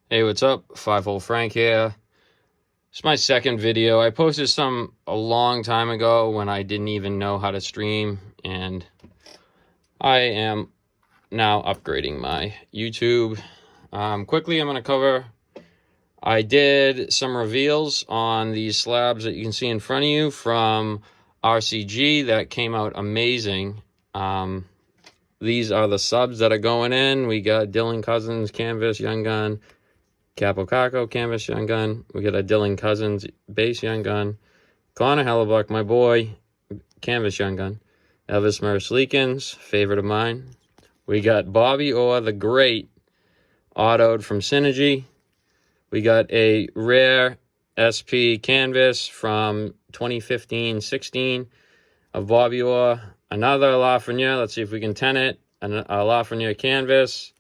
Hey, what's up? Five Hole Frank here. It's my second video. I posted some a long time ago when I didn't even know how to stream, and I am now upgrading my YouTube. Quickly, I'm going to cover. I did some reveals on these slabs that you can see in front of you from RCG that came out amazing. These are the subs that are going in. We got Dylan Cousins, Canvas, Young Gun, Capo Caco, Canvas, Young Gun. We got a Dylan Cousins, Base, Young Gun. Connor Hellebuck, my boy, Canvas, Young Gun. Elvis Merzlikins, favorite of mine. We got Bobby Orr, the Great, autoed from Synergy. We got a rare SP Canvas from 2015-16 of Bobby Orr. Another Lafreniere, let's see if we can 10 it. A Lafreniere Canvas.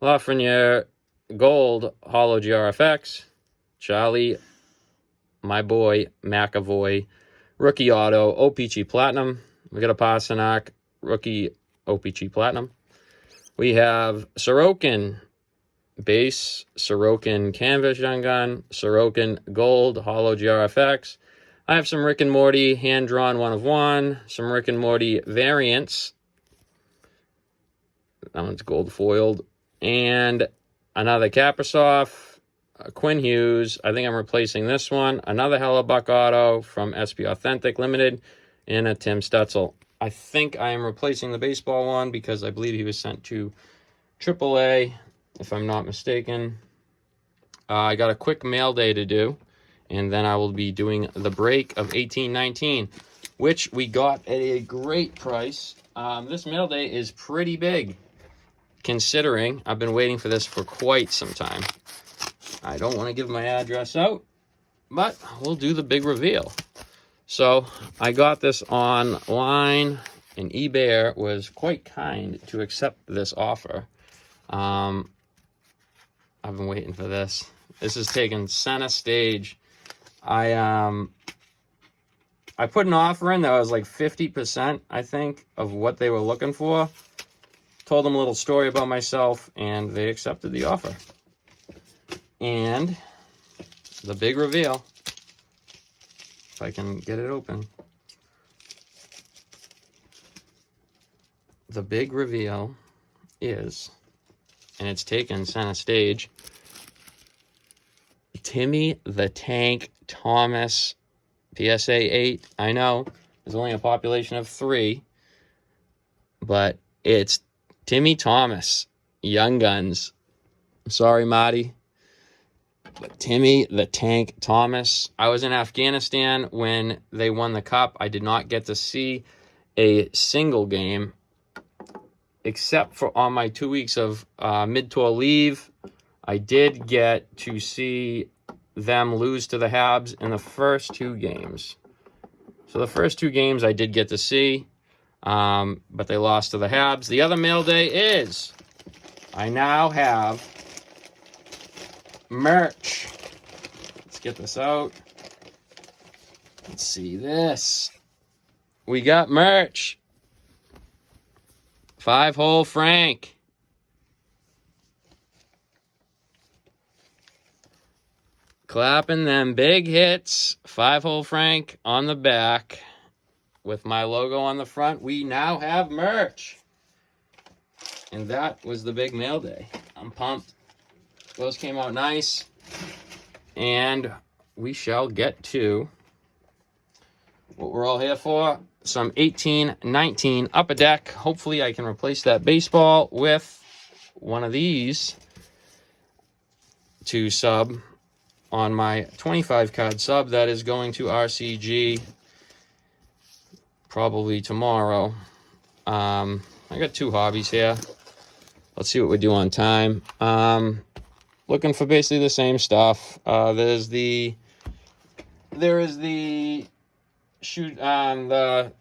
Lafreniere Gold Holo GRFX. Charlie, my boy, McAvoy, rookie auto, OPC Platinum. We got a Pasternak, rookie OPC Platinum. We have Sorokin Base, Sorokin Canvas Young Gun, Sorokin Gold Holo GRFX. I have some Rick and Morty hand-drawn 1/1, some Rick and Morty variants. That one's gold foiled. And another Kaprizov, Quinn Hughes. I think I'm replacing this one. Another Hellebuck auto from SP Authentic Limited, and a Tim Stutzel. I think I am replacing the baseball one because I believe he was sent to AAA, if I'm not mistaken. I got a quick mail day to do, and then I will be doing the break of 1819, which we got at a great price. This mail day is pretty big, considering I've been waiting for this for quite some time. I don't want to give my address out, but we'll do the big reveal. So I got this online, and eBay was quite kind to accept this offer. I've been waiting for this. This is taking center stage. I put an offer in that was like 50%, I think, of what they were looking for. Told them a little story about myself, and they accepted the offer. And the big reveal, if I can get it open. The big reveal is, and it's taken center stage, Timmy the Tank Thomas PSA 8. I know there's only a population of 3, but it's Timmy Thomas, Young Guns. I'm sorry, Marty, but Timmy the Tank Thomas. I was in Afghanistan when they won the cup. I did not get to see a single game, except for on my 2 weeks of mid-tour leave. I did get to see them lose to the Habs in the first 2 games. So the first 2 games I did get to see, but they lost to the Habs. The other mail day is, I now have merch. Let's get this out. Let's see this. We got merch. 5 Hole Frank. Clapping them big hits. 5 Hole Frank on the back with my logo on the front. We now have merch. And that was the big mail day. I'm pumped. Those came out nice. And we shall get to what we're all here for. Some 1819 Upper Deck. Hopefully I can replace that baseball with one of these to sub on my 25 card sub that is going to RCG probably tomorrow. I got 2 hobbies here. Let's see what we do on time. Looking for basically the same stuff. There is the shoot the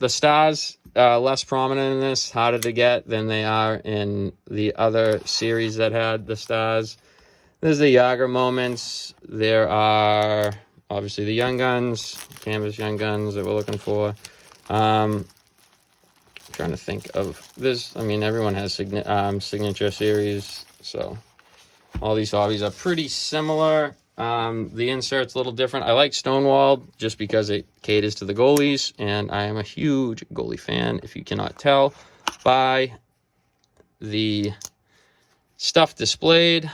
stars, less prominent in this, harder to get than they are in the other series that had the stars. There's the Yager moments. There are obviously the Young Guns, Canvas Young Guns that we're looking for. Trying to think of this. I mean, everyone has signature series, so All these hobbies are pretty similar. The insert's a little different. I like Stonewalled just because it caters to the goalies, and I am a huge goalie fan, if you cannot tell by the stuff displayed.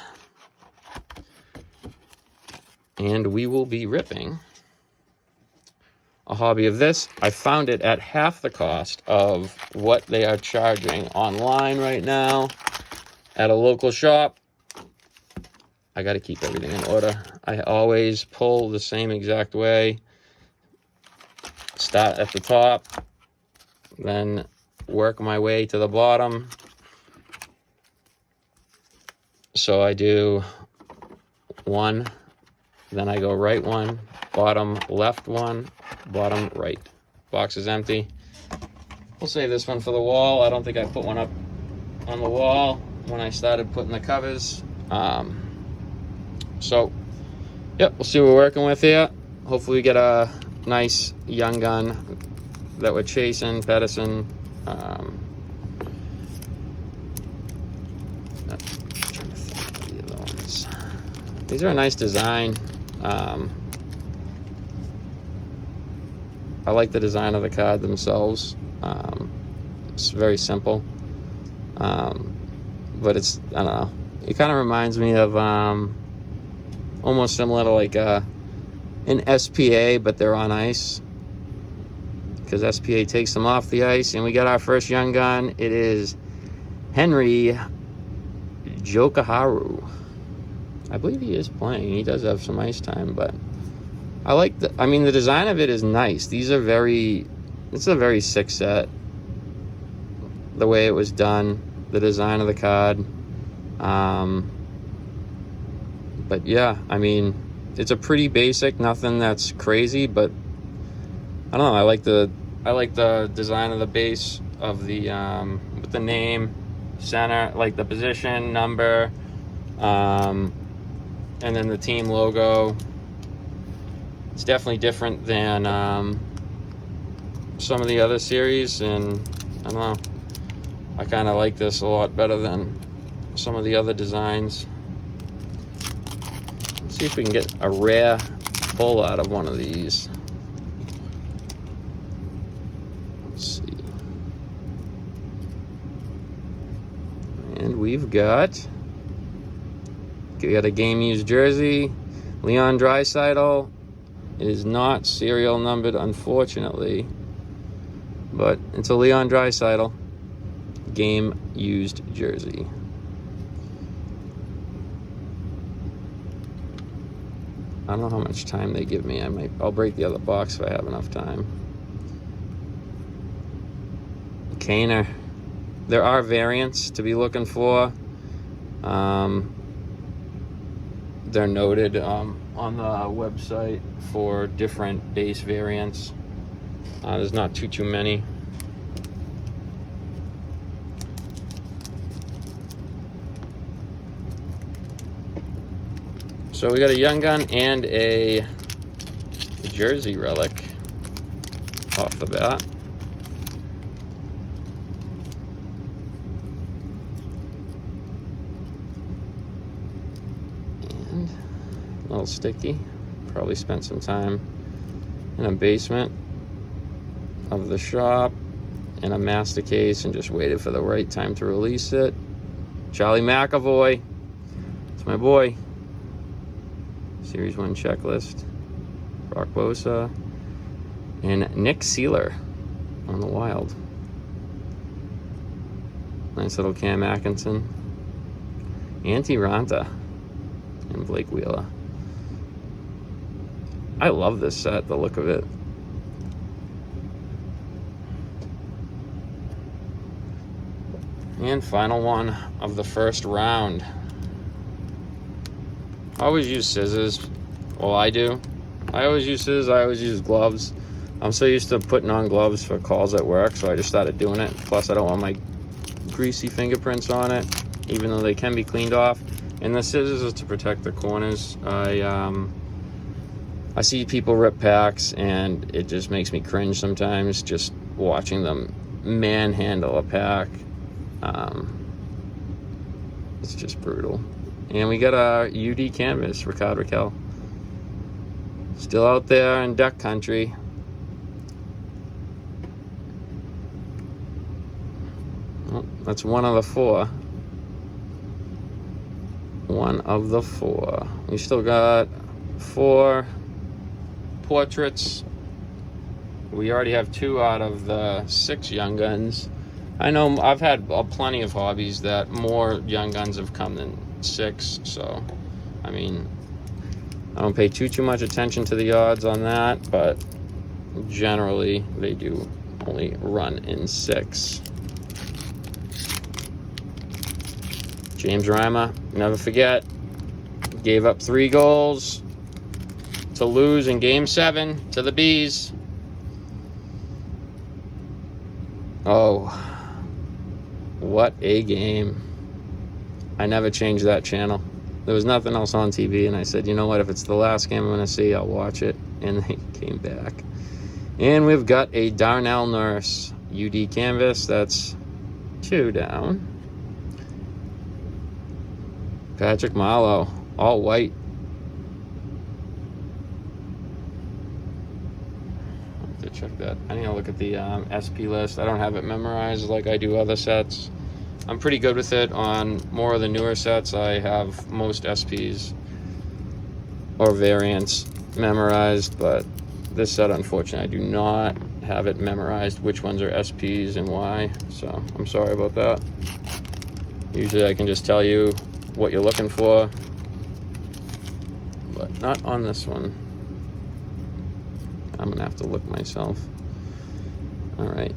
And we will be ripping a hobby of this. I found it at half the cost of what they are charging online right now at a local shop. I got to keep everything in order. I always pull the same exact way. Start at the top, then work my way to the bottom. So I do one, then I go right one, bottom left one, bottom right. Box is empty. We'll save this one for the wall. I don't think I put one up on the wall when I started putting the covers. So, yep, we'll see what we're working with here. Hopefully we get a nice young gun that we're chasing, Pedersen. I'm trying to think of the other ones. These are a nice design. I like the design of the card themselves. It's very simple. But it's, I don't know, it kind of reminds me of almost similar to like an SPA, but they're on ice, because SPA takes them off the ice. And we got our first young gun. It is Henry Jokiharju. I believe he is playing. He does have some ice time, but I like the, I mean, the design of it is nice. These are it's a very sick set. The way it was done, the design of the card. But yeah, I mean, it's a pretty basic, nothing that's crazy, but I don't know. I like the design of the base of the with the name, center, like the position, number, and then the team logo. It's definitely different than some of the other series, and I don't know. I kind of like this a lot better than some of the other designs. Let's see if we can get a rare pull out of one of these. Let's see. And we got a game used jersey, Leon Draisaitl. It is not serial numbered, unfortunately, but it's a Leon Draisaitl game used jersey. I don't know how much time they give me. I'll break the other box if I have enough time. Kaner. There are variants to be looking for. They're noted on the website for different base variants. There's not too many. So we got a young gun and a jersey relic off the bat. And a little sticky. Probably spent some time in a basement of the shop in a master case and just waited for the right time to release it. Charlie McAvoy. It's my boy. Series 1 checklist. Brock Bosa. And Nick Seeler on the Wild. Nice little Cam Atkinson. Antti Ranta. And Blake Wheeler. I love this set, the look of it. And final one of the first round. I always use scissors. Well, I do. I always use scissors. I always use gloves. I'm so used to putting on gloves for calls at work, so I just started doing it. Plus, I don't want my greasy fingerprints on it, even though they can be cleaned off. And the scissors is to protect the corners. I see people rip packs, and it just makes me cringe sometimes just watching them manhandle a pack. It's just brutal. And we got our UD canvas, Rickard Rakell. Still out there in duck country. Oh, that's one of the four. One of the four. We still got 4 portraits. We already have 2 out of the 6 young guns. I know I've had plenty of hobbies that more young guns have come than 6, so I mean, I don't pay too much attention to the odds on that, but generally they do only run in 6. James Reimer, never forget, gave up 3 goals to lose in Game 7 to the Bees. Oh, what a game. I never changed that channel. There was nothing else on TV, and I said, you know what, if it's the last game I'm going to see, I'll watch it. And they came back. And we've got a Darnell Nurse UD canvas. That's 2 down. Patrick Marleau, all white. I have to check that. I need to look at the SP list. I don't have it memorized like I do other sets. I'm pretty good with it. On more of the newer sets, I have most SPs or variants memorized, but this set, unfortunately, I do not have it memorized which ones are SPs and why, so I'm sorry about that. Usually I can just tell you what you're looking for, but not on this one. I'm gonna have to look myself. All right,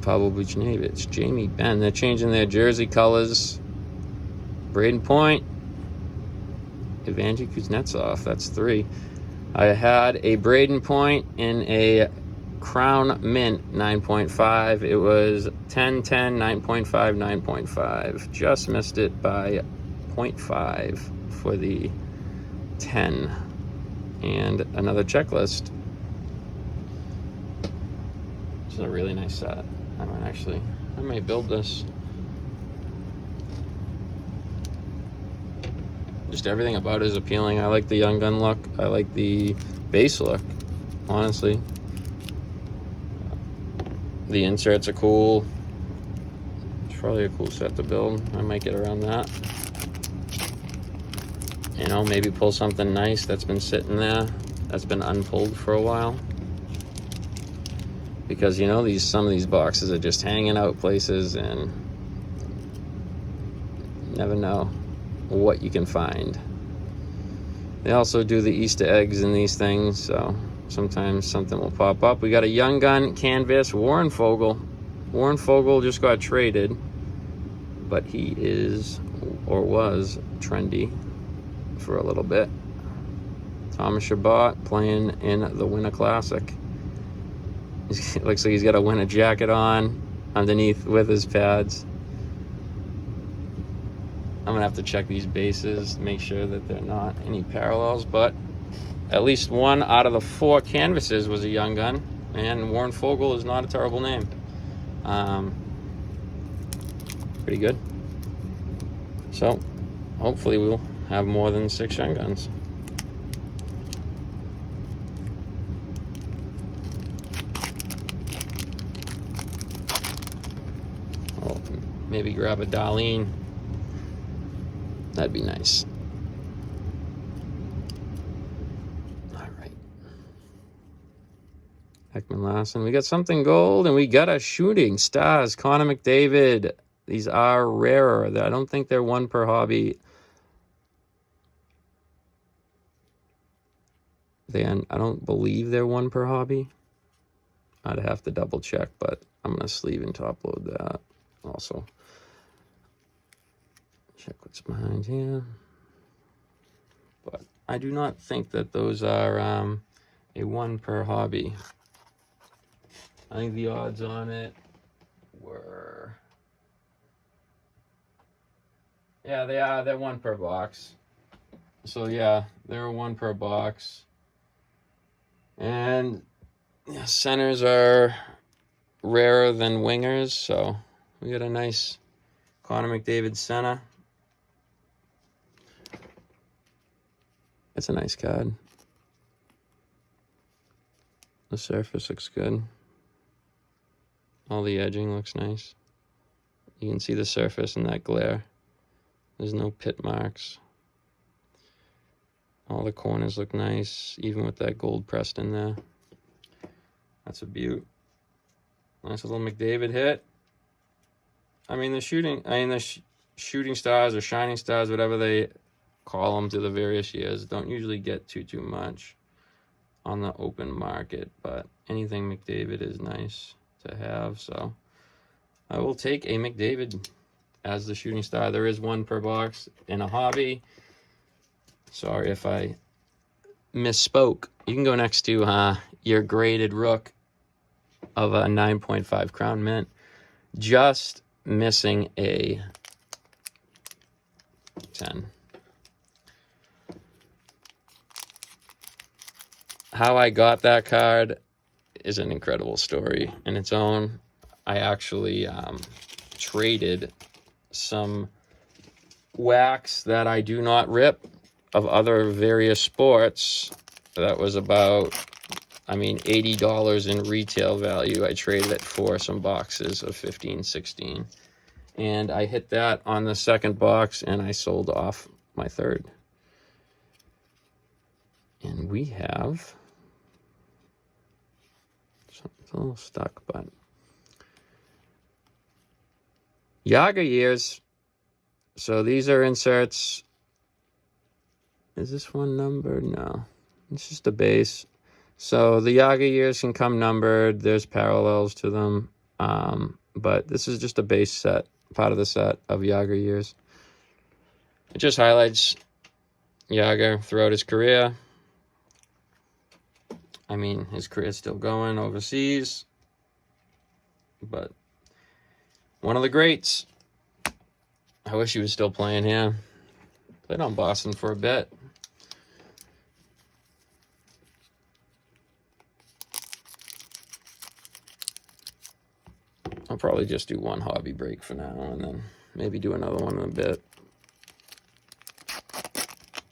Pavel Buchnevich, Jamie Benn. They're changing their jersey colors. Braden Point, Evgeny Kuznetsov. That's 3. I had a Braden Point in a Crown Mint 9.5. It was 10, 10, 9.5, 9.5. Just missed it by 0.5 for the 10. And another checklist. This is a really nice set. I might build this. Just everything about it is appealing. I like the young gun look. I like the base look, honestly. The inserts are cool. It's probably a cool set to build. I might get around that. You know, maybe pull something nice that's been sitting there, that's been unpulled for a while. Because, you know, some of these boxes are just hanging out places and you never know what you can find. They also do the Easter eggs in these things, so sometimes something will pop up. We got a young gun canvas, Warren Fogle. Warren Fogle just got traded, but he is, or was, trendy for a little bit. Thomas Chabot playing in the Winter Classic. It looks like he's got a winter jacket on underneath with his pads. I'm gonna have to check these bases, make sure that they're not any parallels, but at least 1 out of the 4 canvases was a young gun, and Warren Fogle is not a terrible name. Pretty good. So hopefully we'll have more than 6 young guns. Oh, maybe grab a Darlene. That'd be nice. All right. Ekman Larsson. We got something gold, and we got a Shooting Stars. Connor McDavid. These are rarer. I don't think they're 1 per hobby. I don't believe they're 1 per hobby. I'd have to double check, but I'm going to sleeve and top load that also. Check what's behind here. But I do not think that those are a 1 per hobby. I think the odds on it were... Yeah, they are. They're 1 per box. So yeah, they're 1 per box. And yeah, centers are rarer than wingers, so we got a nice Connor McDavid center. It's a nice card. The surface looks good. All the edging looks nice. You can see the surface in that glare. There's no pit marks. All the corners look nice, even with that gold pressed in there. That's a beaut. Nice little McDavid hit. I mean, the shooting stars or shining stars, whatever they call them to the various years, don't usually get too much on the open market, but anything McDavid is nice to have, so I will take a McDavid as the shooting star. There is one per box in a hobby. Sorry if I misspoke. You can go next to your graded Rook of a 9.5 Crown Mint. Just missing a 10. How I got that card is an incredible story in its own. I actually traded some wax that I do not rip of other various sports. That was about, $80 in retail value. I traded it for some boxes of 15, 16. And I hit that on the second box, and I sold off my third. And we have... It's a little stuck, but... Yager years. So these are inserts. Is this one numbered? No. It's just a base. So the Yager years can come numbered. There's parallels to them. But this is just a base set, part of the set of Yager years. It just highlights Yager throughout his career. His career's still going overseas. But one of the greats. I wish he was still playing here. Played on Boston for a bit. I'll probably just do one hobby break for now and then maybe do another one in a bit.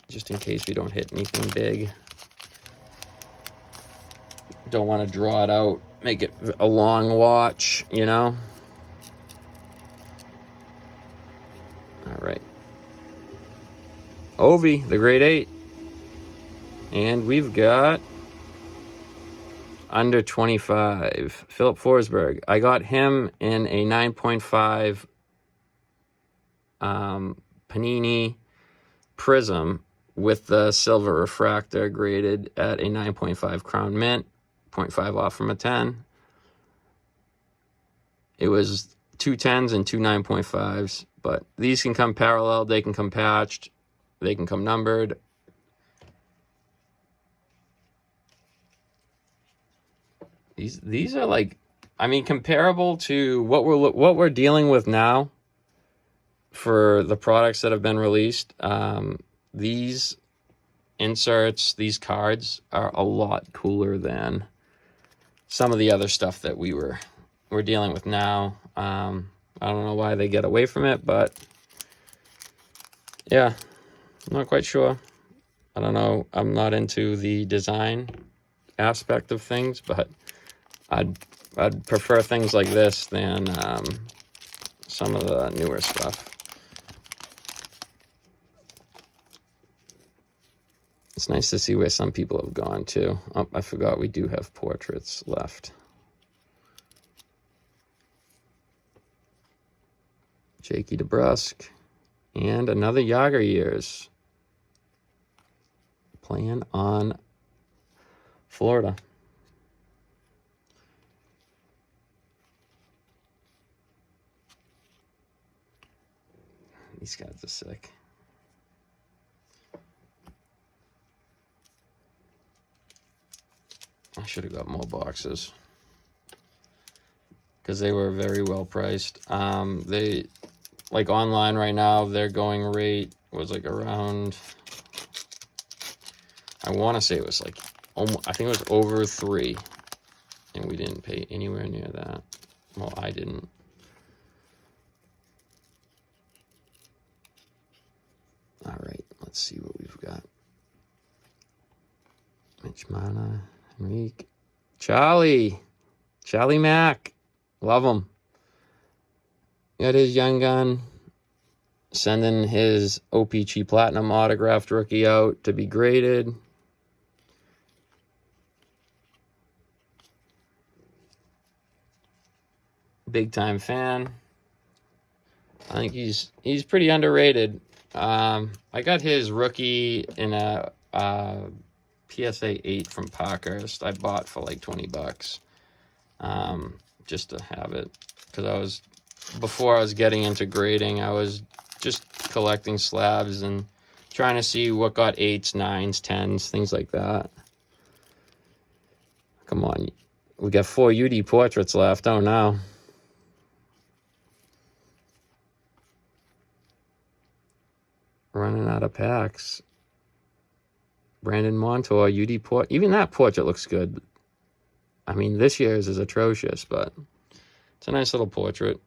Just in case we don't hit anything big. Don't want to draw it out, make it a long watch, you know? All right. Ovi, the grade 8. And we've got under 25. Philip Forsberg. I got him in a 9.5 Panini Prism with the silver refractor graded at a 9.5 Crown Mint, 0.5 off from a 10. It was 2 10s and 2 9.5s, but these can come parallel, they can come patched, they can come numbered. These are like, comparable to what we're dealing with now for the products that have been released. These inserts, these cards are a lot cooler than some of the other stuff that we're dealing with now. I don't know why they get away from it, but yeah, I'm not quite sure. I don't know. I'm not into the design aspect of things, but I'd prefer things like this than some of the newer stuff. It's nice to see where some people have gone to. Oh, I forgot we do have portraits left. Jakey DeBrusk. And another Yager years. Playing on Florida. These guys are sick. I should have got more boxes because they were very well priced. They, like online right now, their going rate was like around, I want to say it was like, I think it was over 3, and we didn't pay anywhere near that. Well, I didn't. All right, let's see what we've got. Mana, Enrique. Charlie Mack. Love him. Got his young gun. Sending his OPC Platinum autographed rookie out to be graded. Big time fan. I think he's pretty underrated. I got his rookie in a PSA 8 from Parkhurst. I bought for like $20, just to have it, because before I was getting into grading, I was just collecting slabs and trying to see what got 8s, 9s, 10s, things like that. Come on, we got 4 UD portraits left. Oh no. Running out of packs. Brandon Montour, UD Port. Even that portrait looks good. I mean, this year's is atrocious, but it's a nice little portrait.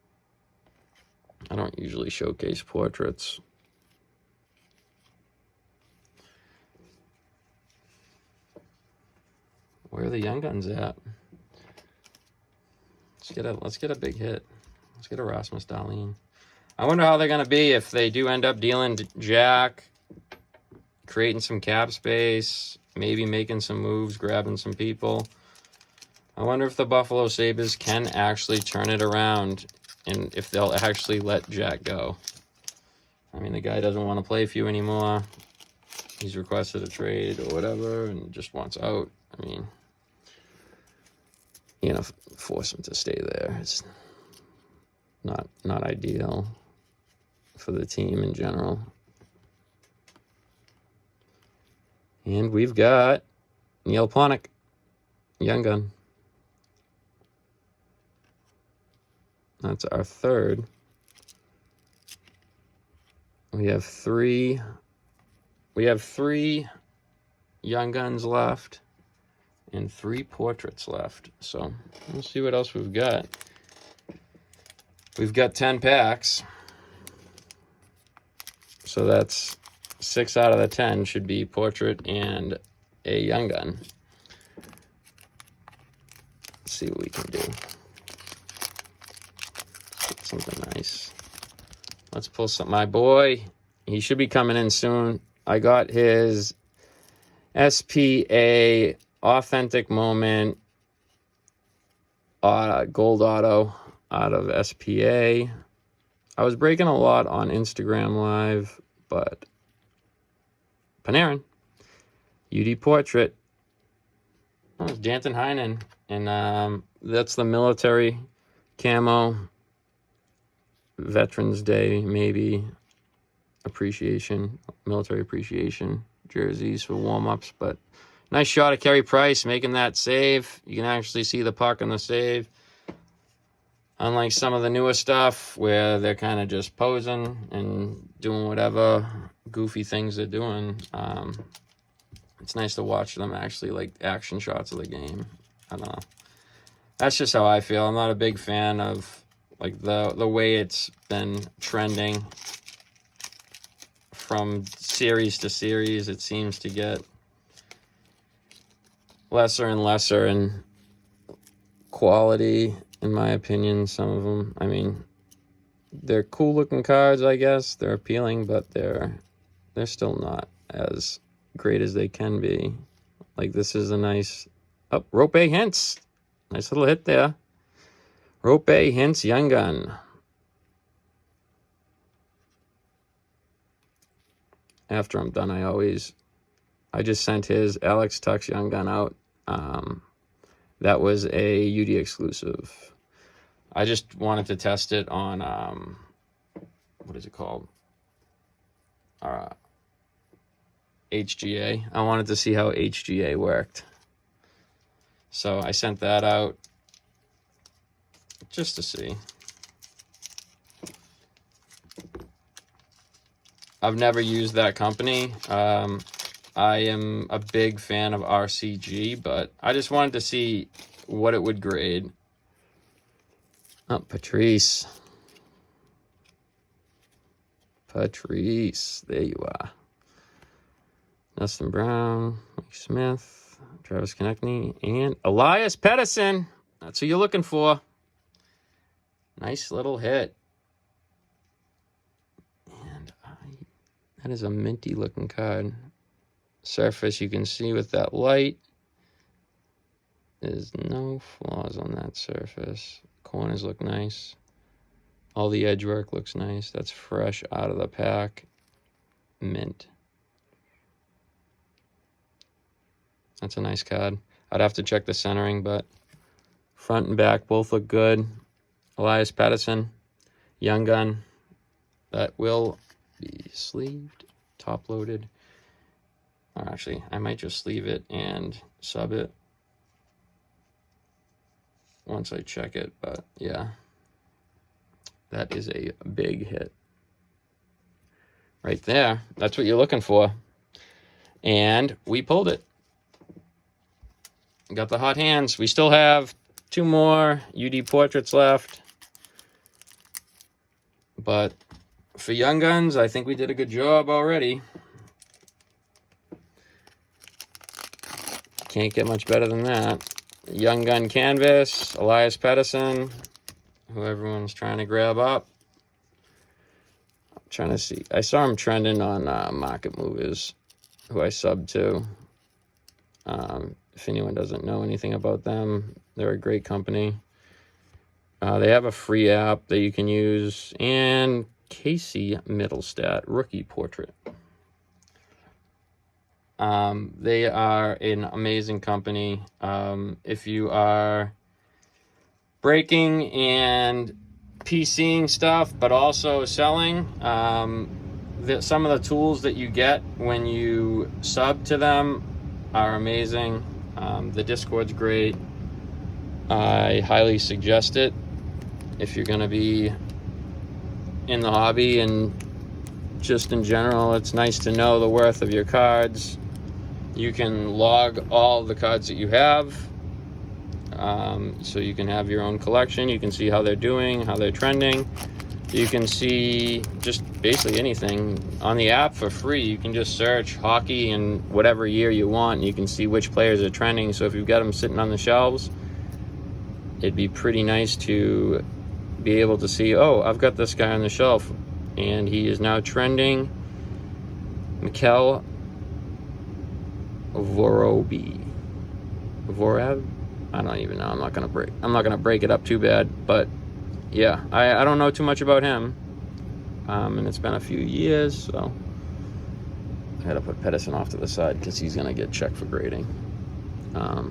I don't usually showcase portraits. Where are the young guns at? Let's get a big hit. Let's get a Rasmus Dahlin. I wonder how they're gonna be if they do end up dealing Jack, creating some cap space, maybe making some moves, grabbing some people. I wonder if the Buffalo Sabres can actually turn it around and if they'll actually let Jack go. I mean, the guy doesn't want to play for you anymore. He's requested a trade or whatever and just wants out. I mean, you know, force him to stay there. It's not ideal for the team in general. And we've got Neil Ponick, young gun. That's our third. We have three young guns left and 3 portraits left. So let's see what else we've got. We've got 10 packs. So that's 6 out of the 10 should be portrait and a young gun. Let's see what we can do. Something nice. Let's pull some. My boy, he should be coming in soon. I got his SPA Authentic Moment gold auto out of SPA. I was breaking a lot on Instagram Live, but Panarin, UD Portrait. Oh, it's Danton Heinen, and that's the military camo. Veterans Day, maybe appreciation, military appreciation jerseys for warm-ups, but nice shot of Carey Price making that save. You can actually see the puck on the save. Unlike some of the newer stuff where they're kind of just posing and doing whatever goofy things they're doing, it's nice to watch them actually like action shots of the game. I don't know. That's just how I feel. I'm not a big fan of like the way it's been trending from series to series. It seems to get lesser and lesser in quality, in my opinion. Some of them, I mean, they're cool looking cards, I guess. They're appealing, but they're still not as great as they can be. Like this is a nice Rope Hintz. Nice little hit there. Rope Hintz young gun. After I'm done, I just sent his Alex Tux young gun out. That was a UD exclusive. I just wanted to test it on what is it called? HGA. I wanted to see how HGA worked. So I sent that out just to see. I've never used that company. I am a big fan of RCG, but I just wanted to see what it would grade. Oh, Patrice. There you are. Dustin Brown, Mike Smith. Travis Konechny, and Elias Pettersson. That's who you're looking for. Nice little hit. And that is a minty looking card. Surface you can see with that light. There's no flaws on that surface. Corners look nice. All the edge work looks nice. That's fresh out of the pack. Mint. That's a nice card. I'd have to check the centering, but front and back both look good. Elias Pettersson, Young Gun. That will be sleeved, top loaded. Or actually, I might just sleeve it and sub it once I check it, but yeah. That is a big hit. Right there. That's what you're looking for. And we pulled it. Got the hot hands. We still have 2 more UD portraits left. But for Young Guns, I think we did a good job already. Can't get much better than that. Young Gun canvas, Elias Pettersson, who everyone's trying to grab up. I'm trying to see. I saw him trending on Market Movers, who I subbed to. If anyone doesn't know anything about them, they're a great company. They have a free app that you can use, and Casey Middlestat rookie portrait. They are an amazing company. If you are breaking and PCing stuff, but also selling, some of the tools that you get when you sub to them are amazing. The Discord's great. I highly suggest it if you're going to be in the hobby, and just in general, it's nice to know the worth of your cards. You can log all the cards that you have, so you can have your own collection. You can see how they're doing, how they're trending. You can see just basically anything on the app for free. You can just search hockey in whatever year you want, and you can see which players are trending. So if you've got them sitting on the shelves, it'd be pretty nice to be able to see, oh, I've got this guy on the shelf, and he is now trending. Mikhail Vorobiev. I don't even know. I'm not gonna break it up too bad, but yeah, I don't know too much about him, and it's been a few years, so I had to put Pettersson off to the side because he's gonna get checked for grading. I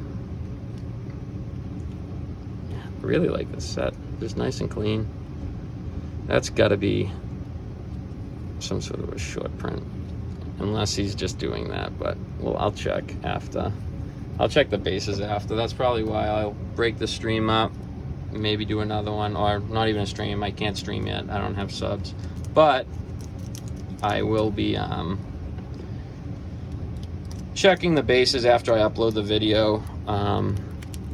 really like this set. Just nice and clean. That's got to be some sort of a short print, unless he's just doing that. But well, I'll check after. I'll check the bases after. That's probably why I'll break the stream up, maybe do another one, or not even a stream. I can't stream yet. I don't have subs, but I will be checking the bases after I upload the video.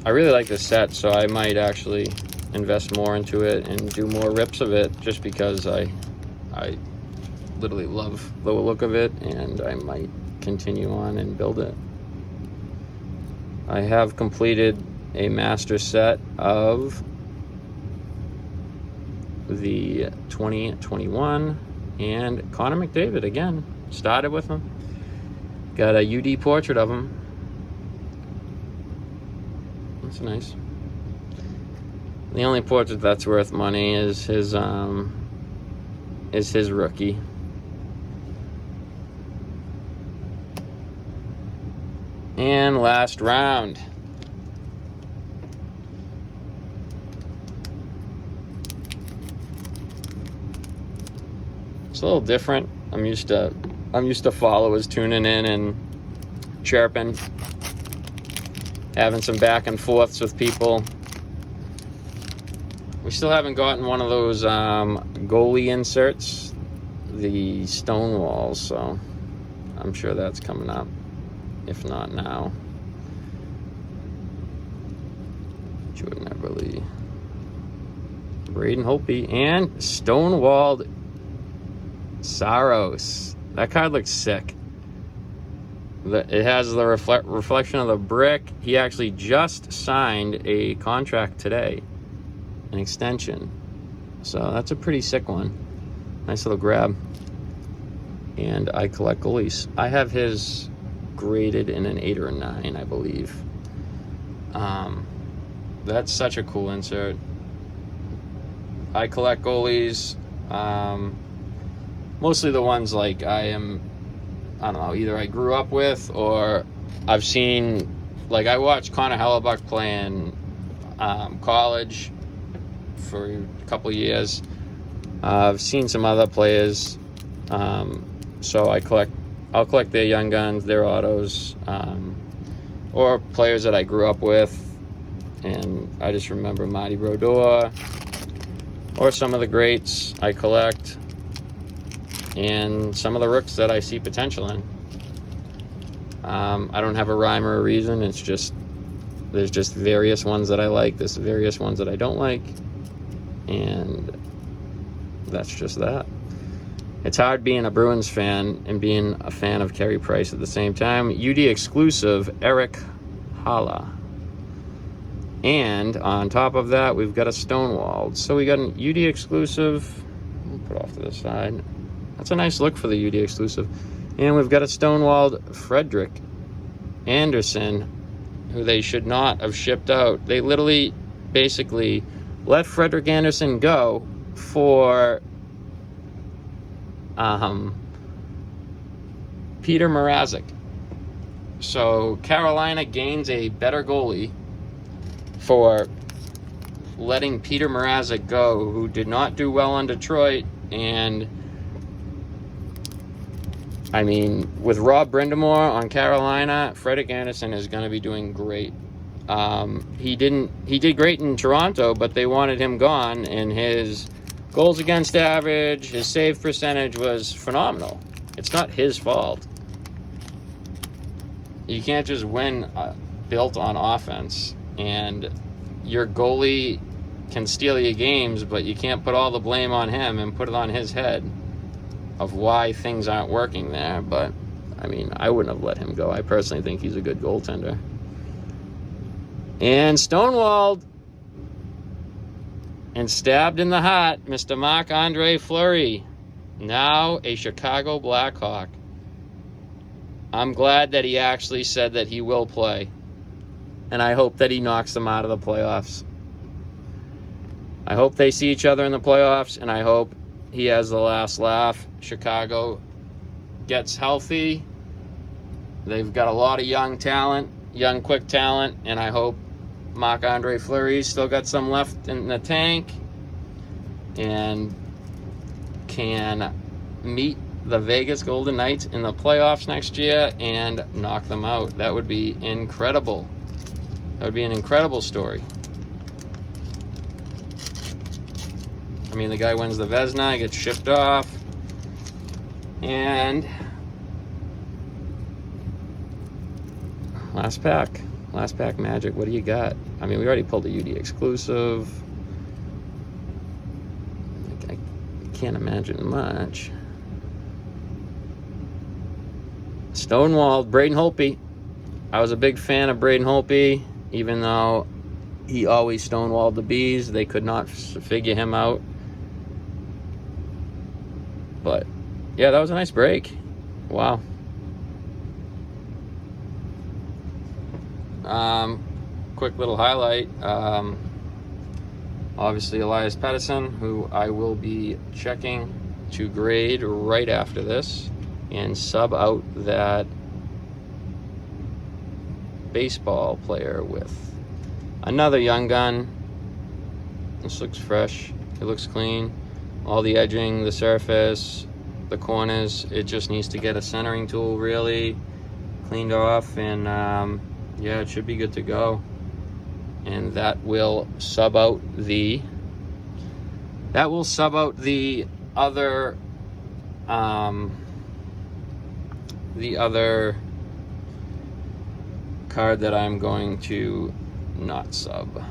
I really like this set, so I might actually invest more into it and do more rips of it, just because I literally love the look of it, and I might continue on and build it. I have completed a master set of the 2021, and Connor McDavid again. Started with him. Got a UD portrait of him. That's nice. The only portrait that's worth money is his rookie. And last round. It's a little different. I'm used to followers tuning in and chirping, having some back and forths with people. We still haven't gotten one of those goalie inserts, the Stonewalls, so I'm sure that's coming up, if not now. Jordan Eberle, Braden Holtby, and Stonewalled Saros. That card looks sick. It has the reflection of the brick. He actually just signed a contract today, an extension. So that's a pretty sick one. Nice little grab. And I collect goalies. I have his graded in an 8 or a 9, I believe. That's such a cool insert. I collect goalies. Mostly the ones like I don't know, either I grew up with or I've seen, like I watched Connor Hellebuck play in college for a couple years. I've seen some other players, so I'll collect their young guns, their autos, or players that I grew up with, and I just remember Marty Brodeur, or some of the greats I collect, and some of the rooks that I see potential in. I don't have a rhyme or a reason. It's just, there's just various ones that I like, there's various ones that I don't like, and that's just that. It's hard being a Bruins fan and being a fan of Carey Price at the same time. UD exclusive, Eric Hala. And on top of that, we've got a Stonewalled. So we got an UD exclusive. We'll put off to the side. That's a nice look for the UD exclusive. And we've got a Stonewalled Frederick Anderson, who they should not have shipped out. They literally, basically, let Frederick Anderson go for Peter Mrazek. So Carolina gains a better goalie for letting Peter Mrazek go, who did not do well on Detroit. And I mean, with Rob Brindamore on Carolina, Frederick Anderson is going to be doing great. He did great in Toronto, but they wanted him gone, and his goals against average, his save percentage was phenomenal. It's not his fault. You can't just win built on offense, and your goalie can steal your games, but you can't put all the blame on him and put it on his head of why things aren't working there. But I mean, I wouldn't have let him go. I personally think he's a good goaltender. And Stonewalled and stabbed in the heart, Mr. Marc-Andre Fleury, now a Chicago Blackhawk. I'm glad that he actually said that he will play, and I hope that he knocks them out of the playoffs. I hope they see each other in the playoffs, and I hope he has the last laugh. Chicago gets healthy. They've got a lot of young talent, young, quick talent, and I hope Marc-Andre Fleury's still got some left in the tank and can meet the Vegas Golden Knights in the playoffs next year and knock them out. That would be incredible. That would be an incredible story. I mean, the guy wins the Vezina, gets shipped off, and last pack Magic. What do you got? I mean, we already pulled a UD exclusive. I can't imagine much. Stonewalled, Braden Holtby. I was a big fan of Braden Holtby, even though he always stonewalled the Bees. They could not figure him out. But yeah, that was a nice break. Wow. Quick little highlight. Obviously Elias Pettersson, who I will be checking to grade right after this and sub out that baseball player with another young gun. This looks fresh. It looks clean. All the edging, the surface, the corners, it just needs to get a centering tool really cleaned off, and yeah, it should be good to go. And that will sub out the other card that I'm going to not sub.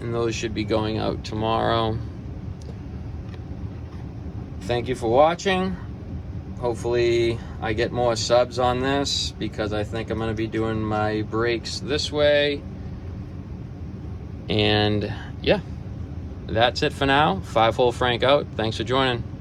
And those should be going out tomorrow. Thank you for watching. Hopefully I get more subs on this, because I think I'm going to be doing my brakes this way. And yeah, that's it for now. 5-hole Frank out. Thanks for joining.